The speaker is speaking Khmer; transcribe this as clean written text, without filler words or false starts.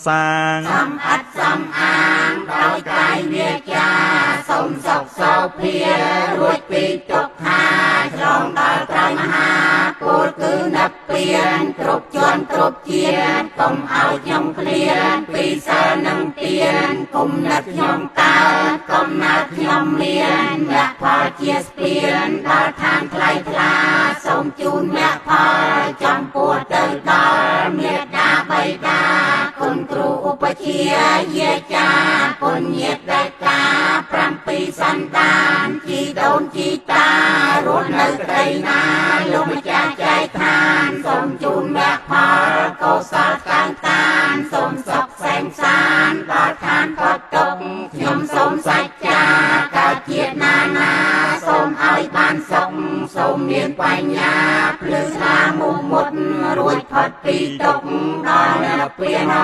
សាងសំអាតសំអាងដោយកាយវាចាសូមសុខសោភារួចពីទុក្ខាឆ្លងដល់ត្រៃមហាពលគឺនិព្វានគ្រប់ជាន់គ្រប់ជាតិកុំឲ្យខ្ញុំឃ្លានពីសិលនិងទានគុំនឹកខ្ញុំកើតកំណើតខ្ញុំមានមគ្គផលជាស្ពានដល់ឋានថ្លៃថ្លាសូមជូនមគ្គផលចំពោះទៅដល់មេត្តាបិតាគុណគ្រូឧបជាយាចាពុញ្ញដេកា7សន្តានជីដូនជីតារស់នៅក្តីណាលោកម្ចាស់ចែកឋានសូមជូនមគ្គផលកុសលតានតានសូមសុខសែងសានដល់ឋានផុតទុក្ខខ្ញុំសូមសច្ចាកើតជាតិណាណាសូមឲ្យបានសុខសូមមានបញ្ញាភ្លឺស្លាមុមុតរួចផុតពីទុក្ខដល់និព្វាន